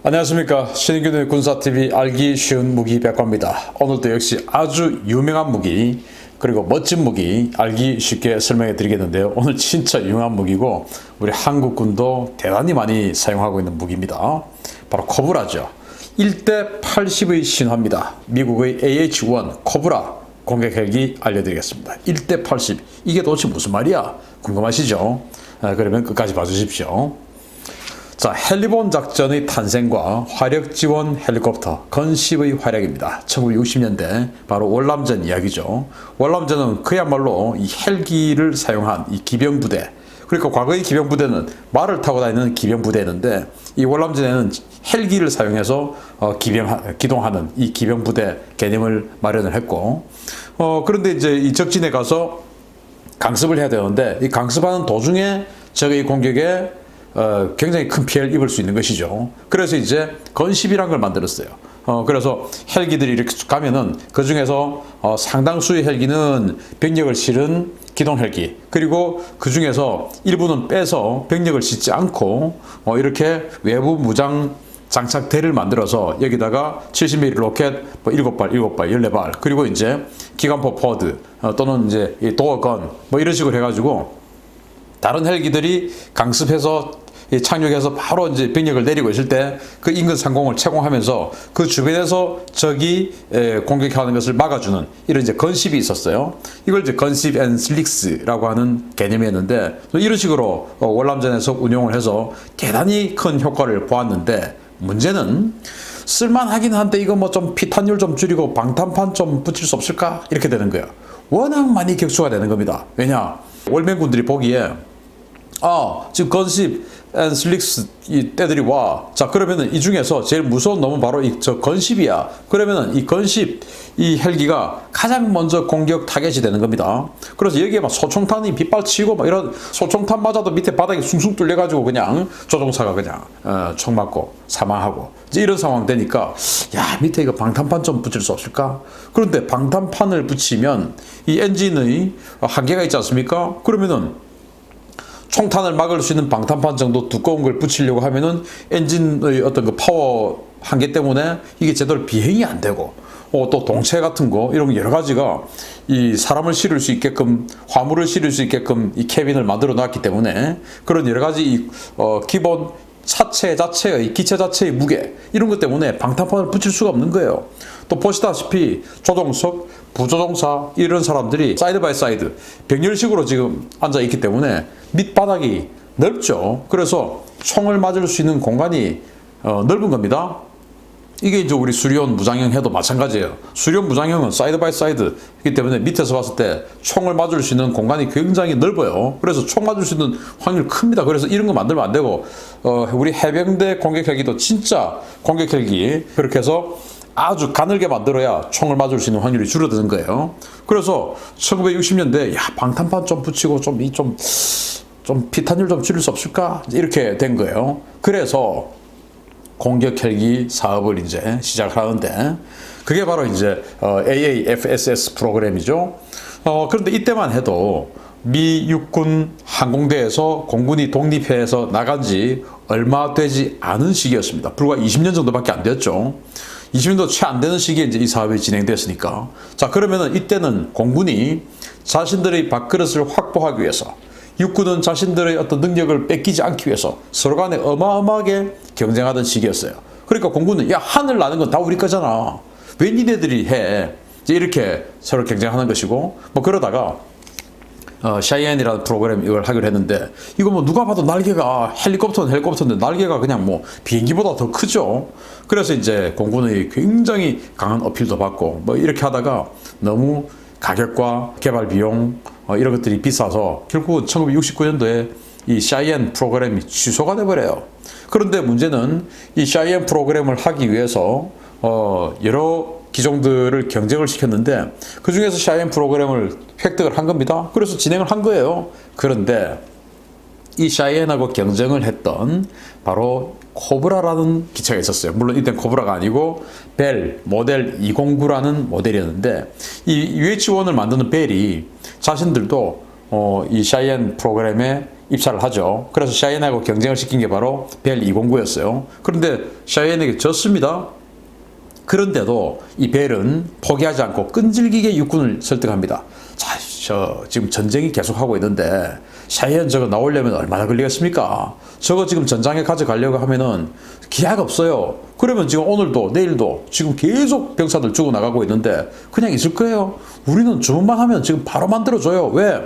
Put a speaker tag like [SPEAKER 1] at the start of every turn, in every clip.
[SPEAKER 1] 안녕하십니까. 신인균의 군사TV 알기 쉬운 무기 백과입니다. 오늘도 역시 아주 유명한 무기 그리고 멋진 무기 알기 쉽게 설명해 드리겠는데요. 오늘 진짜 유명한 무기고 우리 한국군도 대단히 많이 사용하고 있는 무기입니다. 바로 코브라죠. 1대 80의 신화입니다. 미국의 AH-1 코브라 공격 헬기 알려드리겠습니다. 1대 80 이게 도대체 무슨 말이야? 궁금하시죠? 그러면 끝까지 봐주십시오. 자, 헬리본 작전의 탄생과 화력 지원 헬리콥터 건십의 활약입니다. 1960년대 바로 월남전 이야기죠. 월남전은 그야말로 이 헬기를 사용한 이 기병부대, 그러니까 과거의 기병부대는 말을 타고 다니는 기병부대였는데 이 월남전에는 헬기를 사용해서 기동하는 이 기병부대 개념을 마련을 했고, 그런데 이제 이 적진에 가서 강습을 해야 되는데 이 강습하는 도중에 적의 공격에 굉장히 큰 피해를 입을 수 있는 것이죠. 그래서 이제 건십이란 걸 만들었어요. 그래서 헬기들이 이렇게 가면은 그 중에서 상당수의 헬기는 병력을 실은 기동 헬기, 그리고 그 중에서 일부는 빼서 병력을 싣지 않고 이렇게 외부 무장 장착대를 만들어서 여기다가 70mm 로켓 7발, 14발, 그리고 이제 기관포 포드 또는 이제 도어건 이런 식으로 해가지고 다른 헬기들이 강습해서 착륙해서 바로 이제 병력을 내리고 있을 때 그 인근 상공을 채공하면서 그 주변에서 적이 공격하는 것을 막아주는 이런 이제 건십이 있었어요. 이걸 이제 건십 앤 슬릭스라고 하는 개념이었는데 이런 식으로 월남전에서 운용을 해서 대단히 큰 효과를 보았는데 문제는 쓸만하긴 한데 이거 뭐 좀 피탄율 좀 줄이고 방탄판 좀 붙일 수 없을까? 이렇게 되는 거예요. 워낙 많이 격수가 되는 겁니다. 왜냐? 월맹군들이 보기에 지금 건십 앤 슬릭스 이 때들이 와. 자, 그러면은 이 중에서 제일 무서운 놈은 바로 저 건십이야. 그러면은 이 건십 이 헬기가 가장 먼저 공격 타겟이 되는 겁니다. 그래서 여기에 막 소총탄이 빗발치고 막 이런 소총탄 맞아도 밑에 바닥이 숭숭 뚫려가지고 그냥 조종사가 그냥 총 맞고 사망하고 이런 상황 되니까 야, 밑에 이거 방탄판 좀 붙일 수 없을까? 그런데 방탄판을 붙이면 이 엔진의 한계가 있지 않습니까? 그러면은 총탄을 막을 수 있는 방탄판 정도 두꺼운 걸 붙이려고 하면은 엔진의 어떤 그 파워 한계 때문에 이게 제대로 비행이 안 되고, 또 동체 같은 거 이런 여러 가지가 이 사람을 실을 수 있게끔 화물을 실을 수 있게끔 이 캐빈을 만들어 놨기 때문에 그런 여러 가지 기본 차체 자체의 기체 자체의 무게 이런 것 때문에 방탄판을 붙일 수가 없는 거예요. 또 보시다시피 조종석, 부조종사 이런 사람들이 사이드 바이 사이드 병렬식으로 지금 앉아 있기 때문에 밑바닥이 넓죠. 그래서 총을 맞을 수 있는 공간이 넓은 겁니다. 이게 이제 우리 수리온 무장형 해도 마찬가지예요. 수리온 무장형은 사이드 바이 사이드이기 때문에 밑에서 봤을 때 총을 맞을 수 있는 공간이 굉장히 넓어요. 그래서 총 맞을 수 있는 확률이 큽니다. 그래서 이런 거 만들면 안 되고 우리 해병대 공격 헬기도 진짜 공격 헬기 그렇게 해서 아주 가늘게 만들어야 총을 맞을 수 있는 확률이 줄어드는 거예요. 그래서 1960년대 방탄판 좀 붙이고 좀 피탄율 좀 줄일 수 없을까? 이렇게 된 거예요. 그래서 공격 헬기 사업을 이제 시작을 하는데 그게 바로 이제 AAFSS 프로그램이죠. 그런데 이때만 해도 미 육군 항공대에서 공군이 독립해서 나간 지 얼마 되지 않은 시기였습니다. 불과 20년 정도밖에 안 됐죠. 20년도 채 안 되는 시기에 이제 이 사업이 진행됐으니까. 자, 그러면은 이때는 공군이 자신들의 밥그릇을 확보하기 위해서 육군은 자신들의 어떤 능력을 뺏기지 않기 위해서 서로 간에 어마어마하게 경쟁하던 시기였어요. 그러니까 공군은 하늘 나는 건 다 우리 거잖아. 왜 니네들이 해? 이제 이렇게 서로 경쟁하는 것이고 그러다가 샤이엔이라는 프로그램 이걸 하기로 했는데 이거 누가 봐도 날개가 헬리콥터는 헬리콥터인데 날개가 그냥 비행기보다 더 크죠. 그래서 이제 공군의 굉장히 강한 어필도 받고 이렇게 하다가 너무 가격과 개발 비용 이런 것들이 비싸서 결국은 1969년도에 이 샤이엔 프로그램이 취소가 돼버려요. 그런데 문제는 이 샤이엔 프로그램을 하기 위해서 여러 기종들을 경쟁을 시켰는데 그 중에서 샤이엔 프로그램을 획득을 한 겁니다. 그래서 진행을 한 거예요. 그런데 이 샤이엔하고 경쟁을 했던 바로 코브라라는 기체가 있었어요. 물론 이때는 코브라가 아니고 벨 모델 209라는 모델이었는데 이 UH-1을 만드는 벨이 자신들도 이 샤이엔 프로그램에 입사를 하죠. 그래서 샤이엔하고 경쟁을 시킨 게 바로 벨 209였어요. 그런데 샤이엔에게 졌습니다. 그런데도 이 벨은 포기하지 않고 끈질기게 육군을 설득합니다. 자, 지금 전쟁이 계속하고 있는데 샤이엔 저거 나오려면 얼마나 걸리겠습니까? 저거 지금 전장에 가져가려고 하면은 기회가 없어요. 그러면 지금 오늘도 내일도 지금 계속 병사들 죽어나가고 있는데 그냥 있을 거예요. 우리는 주문만 하면 지금 바로 만들어줘요. 왜?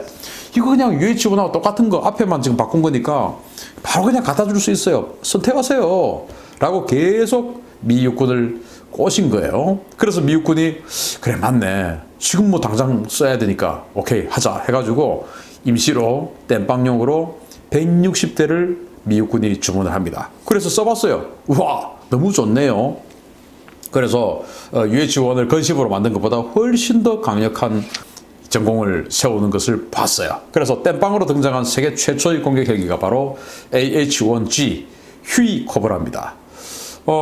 [SPEAKER 1] 이거 그냥 UH-1하고 똑같은 거 앞에만 지금 바꾼 거니까 바로 그냥 갖다 줄 수 있어요. 선택하세요. 라고 계속 미 육군을 꼬신 거예요. 그래서 미 육군이 그래 맞네. 지금 뭐 당장 써야 되니까 오케이 하자 해가지고 임시로 땜빵용으로 160대를 미 육군이 주문을 합니다. 그래서 써봤어요. 우와 너무 좋네요. 그래서 UH-1을 건십으로 만든 것보다 훨씬 더 강력한 전공을 세우는 것을 봤어요. 그래서 땜빵으로 등장한 세계 최초의 공격 헬기가 바로 AH-1G 휴이 코브라입니다.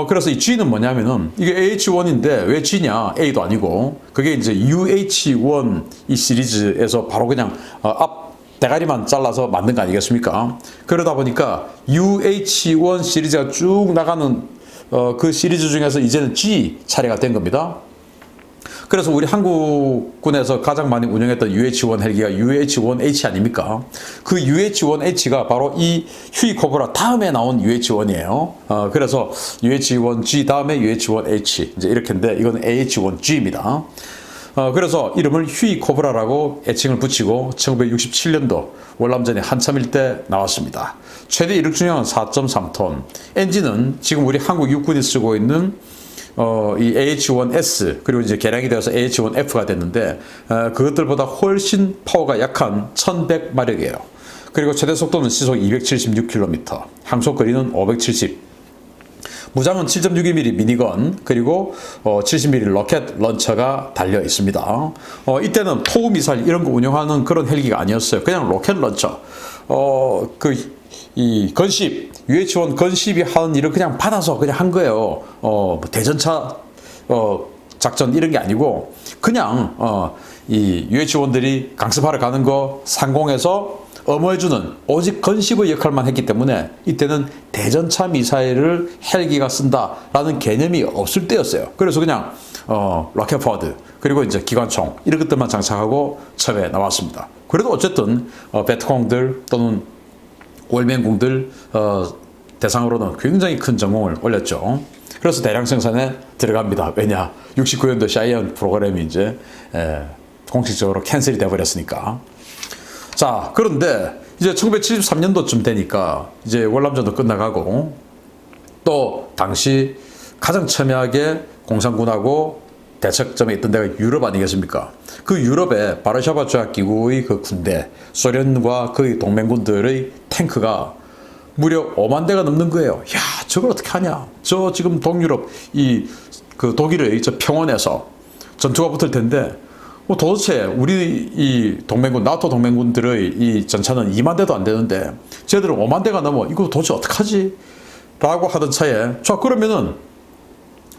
[SPEAKER 1] 그래서 이 G는 뭐냐면은 이게 AH-1인데 왜 G냐? A도 아니고 그게 이제 UH-1 이 시리즈에서 바로 그냥 앞 대가리만 잘라서 만든 거 아니겠습니까? 그러다 보니까 UH-1 시리즈가 쭉 나가는 그 시리즈 중에서 이제는 G 차례가 된 겁니다. 그래서 우리 한국군에서 가장 많이 운영했던 UH-1 헬기가 UH-1H 아닙니까? 그 UH-1H가 바로 이 휴이 코브라 다음에 나온 UH-1이에요. 그래서 UH-1G 다음에 UH-1H 이제 이렇게인데 이건 AH-1G입니다. 그래서 이름을 휴이 코브라라고 애칭을 붙이고 1967년도 월남전이 한참일 때 나왔습니다. 최대 이륙 중량은 4.3톤. 엔진은 지금 우리 한국 육군이 쓰고 있는 이 AH-1S 그리고 이제 개량이 되어서 AH-1F가 됐는데 그것들보다 훨씬 파워가 약한 1100마력이에요. 그리고 최대 속도는 시속 276km, 항속 거리는 570. 무장은 7.62mm 미니건 그리고 70mm 로켓 런처가 달려 있습니다. 이때는 토우 미사일 이런 거 운영하는 그런 헬기가 아니었어요. 그냥 로켓 런처. 이 건십, UH-1 건십이 하는 일을 그냥 받아서 그냥 한 거예요. 뭐 대전차 작전 이런 게 아니고 그냥 이 UH-1들이 강습하러 가는 거 상공에서 엄호해주는 오직 건십의 역할만 했기 때문에 이때는 대전차 미사일을 헬기가 쓴다라는 개념이 없을 때였어요. 그래서 그냥 로켓 포드 그리고 이제 기관총 이런 것들만 장착하고 처음에 나왔습니다. 그래도 어쨌든 베트콩들 또는 월맹군들 대상으로는 굉장히 큰 전공을 올렸죠. 그래서 대량 생산에 들어갑니다. 왜냐? 69년도 샤이언 프로그램이 이제 공식적으로 캔슬이 되어버렸으니까. 자, 그런데 이제 1973년도쯤 되니까 이제 월남전도 끝나가고 또 당시 가장 첨예하게 공산군하고 대척점에 있던 데가 유럽 아니겠습니까? 그 유럽의 바르샤바 조약기구의 그 군대, 소련과 그 동맹군들의 탱크가 무려 5만 대가 넘는 거예요. 야, 저걸 어떻게 하냐? 저 지금 동유럽 그 독일의 저 평원에서 전투가 붙을 텐데 도대체 우리 이 동맹군, 나토 동맹군들의 이 전차는 2만 대도 안 되는데 쟤들은 5만 대가 넘어. 이거 도대체 어떡하지? 라고 하던 차에 자, 그러면은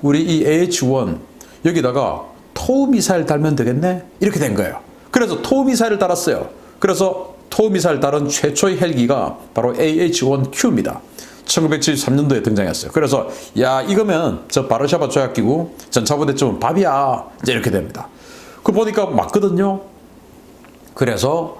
[SPEAKER 1] 우리 이 AH-1 여기다가 토우 미사일 달면 되겠네? 이렇게 된 거예요. 그래서 토우 미사일을 달았어요. 그래서 토우 미사일 달은 최초의 헬기가 바로 AH-1Q입니다. 1973년도에 등장했어요. 그래서 야 이거면 저 바르샤바 조약기구 전차부대쯤은 밥이야. 이제 이렇게 됩니다. 그 보니까 맞거든요. 그래서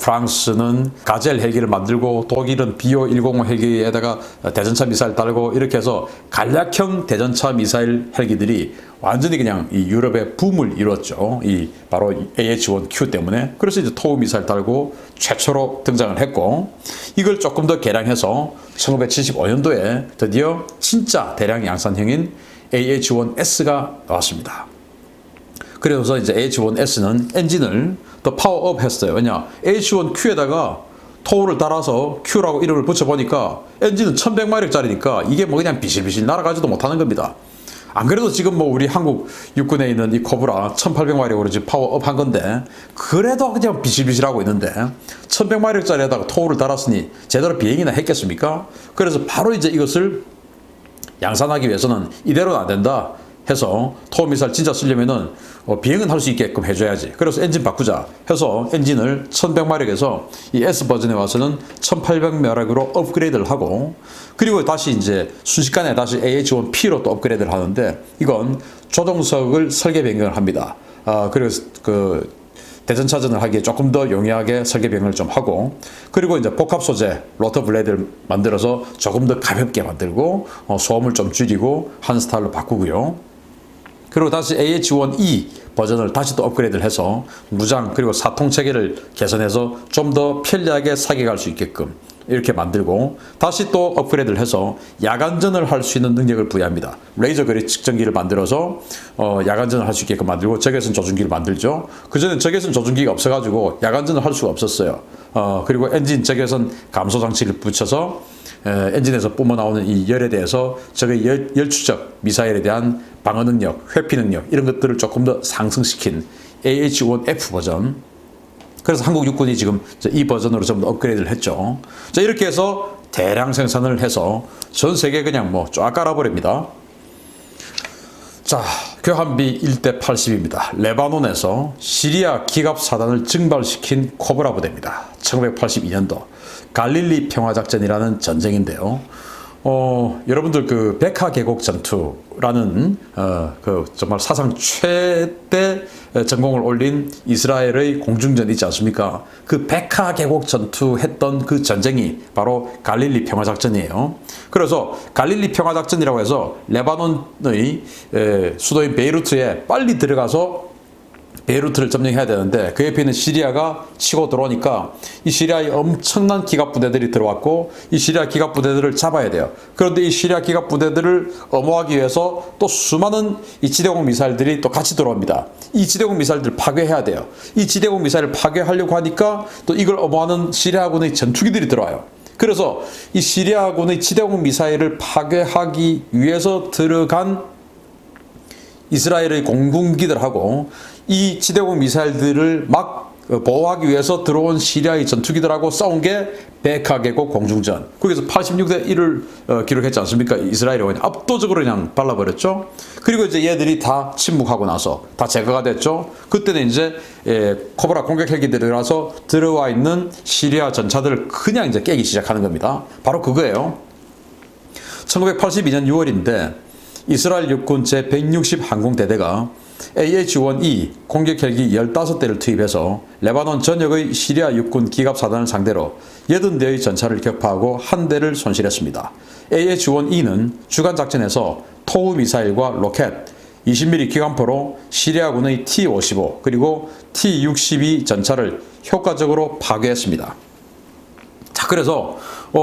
[SPEAKER 1] 프랑스는 가젤 헬기를 만들고 독일은 BO-105 헬기에다가 대전차 미사일 달고 이렇게 해서 간략형 대전차 미사일 헬기들이 완전히 그냥 이 유럽의 붐을 이뤘죠. 이 바로 AH-1Q 때문에. 그래서 이제 토우 미사일 달고 최초로 등장을 했고 이걸 조금 더 개량해서 1975년도에 드디어 진짜 대량 양산형인 AH-1S가 나왔습니다. 그래서 이제 AH-1S는 엔진을 더 파워업 했어요. 왜냐? AH-1Q에다가 토우를 달아서 Q라고 이름을 붙여보니까 엔진은 1100마력짜리니까 이게 뭐 그냥 비실비실 날아가지도 못하는 겁니다. 안 그래도 지금 뭐 우리 한국 육군에 있는 이 코브라 1800마력으로 지금 파워업 한 건데 그래도 그냥 비실비실하고 있는데 1100마력짜리에다가 토우를 달았으니 제대로 비행이나 했겠습니까? 그래서 바로 이제 이것을 양산하기 위해서는 이대로는 안 된다 해서 토미사일 진짜 쓰려면은 비행은 할 수 있게끔 해줘야지. 그래서 엔진 바꾸자 해서 엔진을 1100마력에서 이 S 버전에 와서는 1800마력으로 업그레이드를 하고, 그리고 다시 이제 순식간에 다시 AH-1P로 또 업그레이드를 하는데, 이건 조종석을 설계 변경을 합니다. 그리고 그 대전차전을 하기에 조금 더 용이하게 설계 변경을 좀 하고, 그리고 이제 복합 소재 로터 블레이드를 만들어서 조금 더 가볍게 만들고 소음을 좀 줄이고 하는 스타일로 바꾸고요. 그리고 다시 AH-1E 버전을 다시 또 업그레이드를 해서 무장 그리고 사통 체계를 개선해서 좀 더 편리하게 사격할 수 있게끔 이렇게 만들고, 다시 또 업그레이드를 해서 야간전을 할 수 있는 능력을 부여합니다. 레이저 거리 측정기를 만들어서 야간전을 할 수 있게끔 만들고, 적외선 조준기를 만들죠. 그전에 적외선 조준기가 없어가지고 야간전을 할 수가 없었어요. 그리고 엔진 적외선 감소 장치를 붙여서 엔진에서 뿜어나오는 이 열에 대해서 적의 열 추적 미사일에 대한 방어 능력, 회피 능력 이런 것들을 조금 더 상승시킨 AH-1F 버전. 그래서 한국 육군이 지금 이 버전으로 전부 업그레이드를 했죠. 자, 이렇게 해서 대량 생산을 해서 전 세계 그냥 뭐 쫙 깔아버립니다. 자, 교환비 1대 80입니다. 레바논에서 시리아 기갑 사단을 증발시킨 코브라 부대입니다. 1982년도 갈릴리 평화작전이라는 전쟁인데요. 여러분들 그 베카 계곡 전투라는 그 정말 사상 최대 전공을 올린 이스라엘의 공중전 있지 않습니까? 그 베카 계곡 전투했던 그 전쟁이 바로 갈릴리 평화작전이에요. 그래서 갈릴리 평화작전이라고 해서 레바논의 수도인 베이루트에 빨리 들어가서 베이루트를 점령해야 되는데, 그 옆에 있는 시리아가 치고 들어오니까 이 시리아의 엄청난 기갑 부대들이 들어왔고, 이 시리아 기갑 부대들을 잡아야 돼요. 그런데 이 시리아 기갑 부대들을 엄호하기 위해서 또 수많은 이 지대공 미사일들이 또 같이 들어옵니다. 이 지대공 미사일들을 파괴해야 돼요. 이 지대공 미사일을 파괴하려고 하니까 또 이걸 엄호하는 시리아군의 전투기들이 들어와요. 그래서 이 시리아군의 지대공 미사일을 파괴하기 위해서 들어간 이스라엘의 공군기들하고 이 지대공 미사일들을 막 보호하기 위해서 들어온 시리아의 전투기들하고 싸운 게 베카 계곡 공중전. 거기서 86대 1을 기록했지 않습니까? 이스라엘이 그냥 압도적으로 그냥 발라버렸죠. 그리고 이제 얘들이 다 침묵하고 나서 다 제거가 됐죠. 그때는 이제 코브라 공격 헬기들이 들어와서 들어와 있는 시리아 전차들을 그냥 이제 깨기 시작하는 겁니다. 바로 그거예요. 1982년 6월인데 이스라엘 육군 제160 항공대대가 AH-1E 공격 헬기 15대를 투입해서 레바논 전역의 시리아 육군 기갑사단을 상대로 80대의 전차를 격파하고 한 대를 손실했습니다. AH-1E는 주간작전에서 토우 미사일과 로켓, 20mm 기관포로 시리아군의 T-55 그리고 T-62 전차를 효과적으로 파괴했습니다. 자, 그래서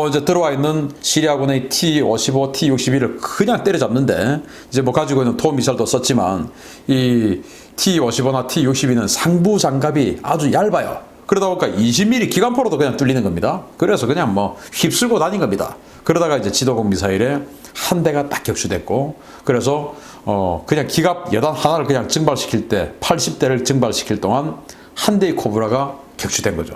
[SPEAKER 1] 이제 들어와 있는 시리아군의 T-55, T-62를 그냥 때려잡는데, 이제 뭐 가지고 있는 토 미사일도 썼지만 이 T-55나 T-62는 상부 장갑이 아주 얇아요. 그러다 보니까 20mm 기관포로도 그냥 뚫리는 겁니다. 그래서 그냥 뭐 휩쓸고 다닌 겁니다. 그러다가 이제 지도공 미사일에 한 대가 딱 격추됐고, 그래서 그냥 기갑 여단 하나를 그냥 증발시킬 때 80대를 증발시킬 동안 한 대의 코브라가 격추된 거죠.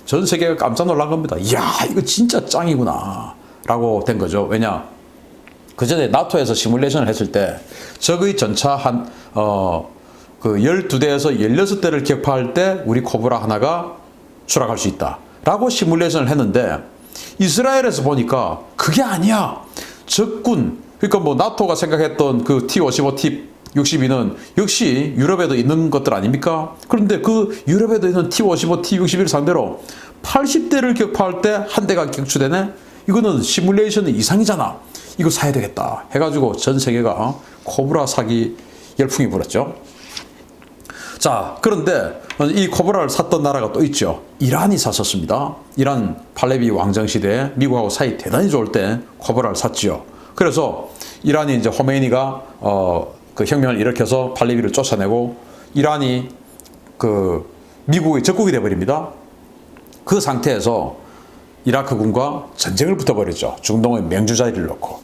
[SPEAKER 1] 전 세계가 깜짝 놀란 겁니다. 이야, 이거 진짜 짱이구나 라고 된 거죠. 왜냐, 그 전에 나토에서 시뮬레이션을 했을 때 적의 전차 그 12대에서 16대를 격파할 때 우리 코브라 하나가 추락할 수 있다 라고 시뮬레이션을 했는데, 이스라엘에서 보니까 그게 아니야. 적군, 그러니까 뭐 나토가 생각했던 그 T-55, T-62는 역시 유럽에도 있는 것들 아닙니까? 그런데 그 유럽에도 있는 T-55, T-61 상대로 80대를 격파할 때 한 대가 격추되네? 이거는 시뮬레이션의 이상이잖아. 이거 사야 되겠다 해가지고 전 세계가 코브라 사기 열풍이 불었죠. 자, 그런데 이 코브라를 샀던 나라가 또 있죠. 이란이 샀었습니다. 이란 팔레비 왕정 시대에 미국하고 사이 대단히 좋을 때 코브라를 샀지요. 그래서 이란이 이제 호메이니가 그 혁명을 일으켜서 팔레비를 쫓아내고 이란이 그 미국의 적국이 되어버립니다. 그 상태에서 이라크군과 전쟁을 붙어버렸죠. 중동의 맹주자리를 놓고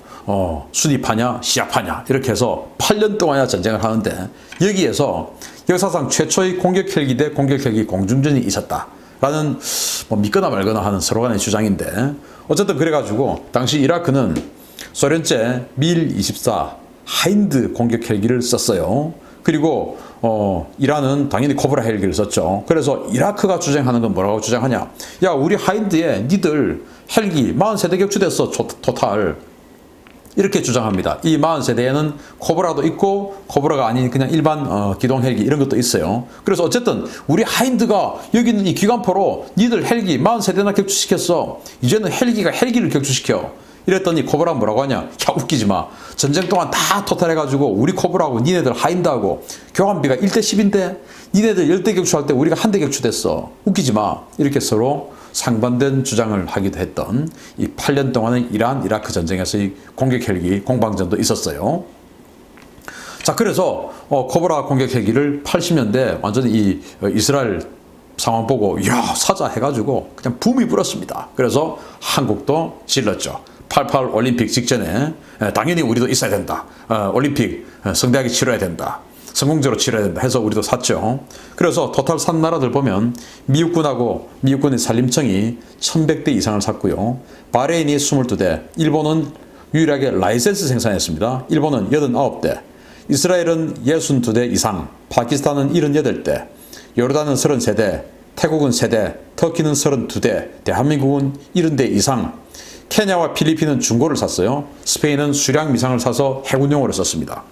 [SPEAKER 1] 순위파냐 시아파냐 이렇게 해서 8년 동안이나 전쟁을 하는데, 여기에서 역사상 최초의 공격 헬기 대 공격 헬기 공중전이 있었다라는 뭐 믿거나 말거나 하는 서로 간의 주장인데, 어쨌든 그래가지고 당시 이라크는 소련제 밀24 하인드 공격 헬기를 썼어요. 그리고 이란은 당연히 코브라 헬기를 썼죠. 그래서 이라크가 주장하는 건 뭐라고 주장하냐? 야, 우리 하인드에 니들 헬기 40세대 격추됐어, 토탈. 이렇게 주장합니다. 이 40세대에는 코브라도 있고 코브라가 아닌 그냥 일반 기동 헬기 이런 것도 있어요. 그래서 어쨌든 우리 하인드가 여기 있는 이 기관포로 니들 헬기 40세대나 격추시켰어. 이제는 헬기가 헬기를 격추시켜. 이랬더니 코브라가 뭐라고 하냐? 야, 웃기지 마. 전쟁 동안 다 토탈해가지고 우리 코브라하고 니네들 하인드하고 교환비가 1대10인데 니네들 10대 격추할 때 우리가 1대 격추됐어. 웃기지 마. 이렇게 서로 상반된 주장을 하기도 했던 이 8년 동안의 이란 이라크 전쟁에서의 공격 헬기 공방전도 있었어요. 자, 그래서 코브라 공격 헬기를 80년대 완전히 이 이스라엘 상황 보고 야, 사자 해가지고 그냥 붐이 불었습니다. 그래서 한국도 질렀죠. 88 올림픽 직전에 당연히 우리도 있어야 된다. 올림픽 성대하게 치러야 된다. 성공적으로 치러야 된다 해서 우리도 샀죠. 그래서 토탈 산 나라들 보면 미국군하고 미국군의 산림청이 1100대 이상을 샀고요. 바레인이 22대, 일본은 유일하게 라이센스 생산했습니다. 일본은 89대, 이스라엘은 62대 이상, 파키스탄은 78대, 요르단은 33대, 태국은 3대, 터키는 32대, 대한민국은 70대 이상, 케냐와 필리핀은 중고를 샀어요. 스페인은 수량 미상을 사서 해군용으로 썼습니다.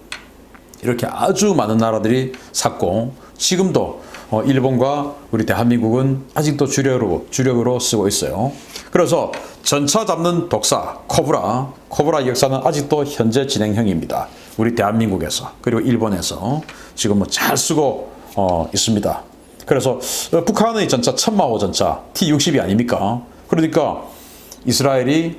[SPEAKER 1] 이렇게 아주 많은 나라들이 샀고 지금도 일본과 우리 대한민국은 아직도 주력으로 쓰고 있어요. 그래서 전차 잡는 독사 코브라 역사는 아직도 현재 진행형입니다. 우리 대한민국에서 그리고 일본에서 지금 뭐 잘 쓰고 있습니다. 그래서 북한의 전차 천마호 전차 T-60이 아닙니까? 그러니까 이스라엘이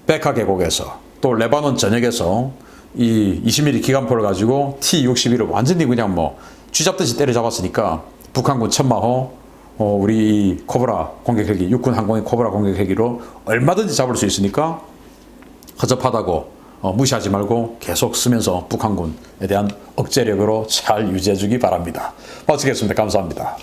[SPEAKER 1] 베카 계곡에서 또 레바논 전역에서 이 20mm 기관포를 가지고 T-62를 완전히 그냥 뭐 쥐잡듯이 때려잡았으니까 북한군 천마호, 우리 코브라 공격 헬기, 육군 항공의 코브라 공격 헬기로 얼마든지 잡을 수 있으니까 허접하다고 무시하지 말고 계속 쓰면서 북한군에 대한 억제력으로 잘 유지해 주기 바랍니다. 마치겠습니다. 감사합니다.